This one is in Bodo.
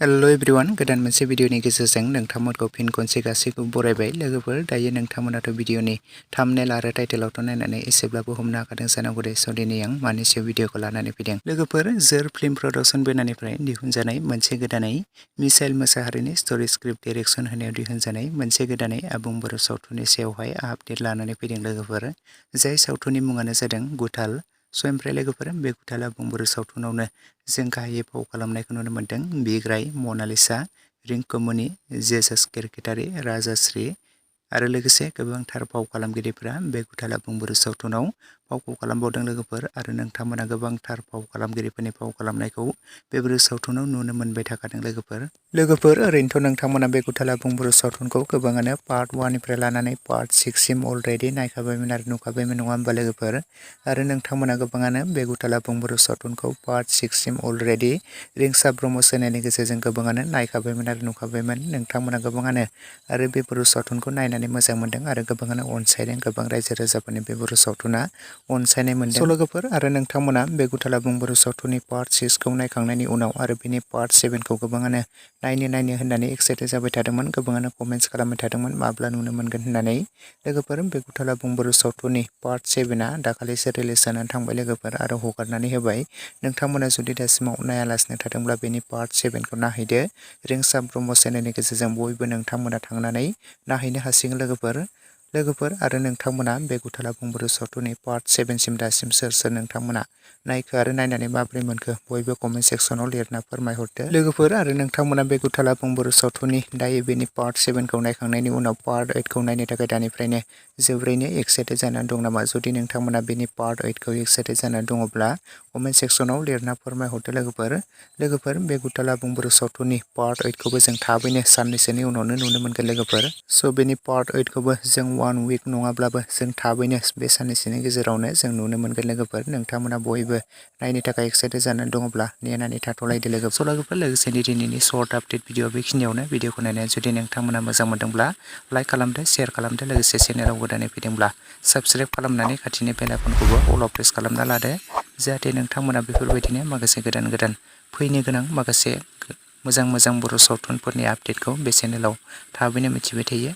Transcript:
हेलो एवरीवन गोदान मोनसे भिडिअनि गेजेरजों नोंथांमोनखौ फिन खनसे गासैखौबो बरायबाय लोगोफोर दायो नोंथांमोनाथ' भिडिअनि थाम्बनेल आरो टाइटेलावथ' नायनानै एसेब्लाबो हमनो हाखादों जानांगौ दे स' दिनै आं मानि सायाव भिडिअखौ लानानै फैदों लोगोफोर जोर फिल्म प्रडाक्शन बेनारनिफ्राय दिहुनजानाय मोनसे गोदानै मिसाइल मोसाहारिनि स्ट'रि स्क्रिप्ट डाइरेक्शन होनायाव दिहुनजानाय मोनसे गोदानै आबुं बर' सावथुननि सायावहाय आपडेट लानानै फैदों लोगोफोर जाय सावथुननि मुङानो जादों गुथाल स' ओमफ्राय लोगोफोर बे गुथाल आबुं बर' सावथुनावनो जों गाहायै फाव खालामनायखौ नुनो मोन्दों बिग्राय मनालिसा रिंकुमनि जेसास केरकेटारि राजाश्री आरो लोगोसे गोबांथार फाव खालामगिरिफोरा बे गुथाल आबुं बर' सावथुनाव फावखौ खालामबावदों लोगोफोर आरो नोंथांमोना गोबांथार फाव खालामगिरिफोरनि फाव खालामनायखौ बे बर' सावथुनाव नुनो मोनबाय थाखादों लोगोफोर ओरैनोथ' नोंथांमोना बे गुथाल आबुं बर' सावथुनखौ गोबाङानो पार्ट 1 निफ्राय लानानै पार्ट 6 सिम अलरेडि नायखाबायमोन आरो नुखाबायमोन नङा होमबा लोगोफोर आरो नोंथांमोना गोबाङानो बे गुथाल आबुं बर' सावथुनखौ पार्ट 6 सिम अलरेडि रिंसार ब्रह्म चेनेलनि गेजेरजों गोबाङानो नायखाबायमोन आरो नुखाबायमोन नोंथांमोना गोबाङानो आरो बे बर' सावथुनखौ नायनानै मोजां मोनदों आरो गोबाङानो अनसायदों गोबां रायजो राजाफोरनि बे बर' सावथुना अनसायनाय मोनदों स' लोगोफोर आरो नोंथांमोना बे गुथाल आबुं बर' सावथुननि पार्ट 6 खौ नायखांनायनि उनाव आरो बेनि पार्ट 7 खौ गोबाङानो नायनो होननानै एक्साइटेड जाबाय थादोंमोन गोबाङानो कमेन्ट्स खालामबाय थादोंमोन माब्ला नुनो मोनगोन होननानै लोगोफोर बे गुथाल आबुं बर' सावथुननि पार्ट 7 दाखालिसो रिलिज जानानै थांबाय लोगोफोर आरो हगारनानै होबाय नोंथांमोना जुदि दासिमाव नायालासिनो थादोंब्ला बेनि पार्ट 7 खौ नायहैदो रिंसार ब्रह्म चेनेलनि गेजेरजों बयबो नोंथांमोना थांनानै नायहैनो हासिगोन लोगोफोर आरो नोंथांमोना बे गुथाल आबुं बर' सावथुननि पार्ट 7 सिम दासिम सोर नोंथांमोना नायखो आरो नायनानै माबोरै मोनखो बयबो कमेन्ट सेक्सनाव लिरना फोरमायहरदो लोगोफोर आरो नोंथांमोना बे गुथाल आबुं बर' सावथुननि दायो बेनि पार्ट 7 खौ नायखांनायनि उनाव पार्ट 8 खौ नायनो थाखाय दानिफ्रायनो जोबोरैनो एक्साइटेड जानानै दं नामा जुदि नोंथांमोना बेनि पार्ट 8 खौ एक्साइटेड जानानै दङब्ला कमेन्ट सेक्सनाव लिरना फोरमायहरदो लोगोफोर बे गुथाल आबुं बर' सावथुननि पार्ट 8 खौबो जों थाबैनो साननैसोनि उनावनो नुनो मोनगोन लोगोफोर स' बेनि पार्ट 8 खौबो जों 1 उइक नङाब्लाबो जों थाबैनो बे साननैसोनि गेजेरावनो जों नुनो मोनगोन लोगोफोर नोंथांमोना बयबो नायनो थाखाय एक्साइटेड जानानै दङब्ला नेनानै थाथ'लायदो लोगोफोर लोगोसेनो दिनैनि सर्ट आपडेट भिडिअ बेखिनियावनो भिडिअखौ नायनानै जुदि नोंथांमोना मोजां मोनदोंब्ला लाइक खालामदो शेयार खालामदो लोगोसे चेनेलाव गोदानै फैदोंब्ला साबस्क्राइब खालामनानै खाथिनि बेल आइकनखौबो अल प्रेस खालामना लादो जाहाथे नोंथांमोना बेफोरबायदिनो माखासे गोदान फैनो गोनां माखासे मोजां बर' सावथुनफोरनि आपडेटखौ बे चेनेलाव थाबैनो मिथिबाय थायो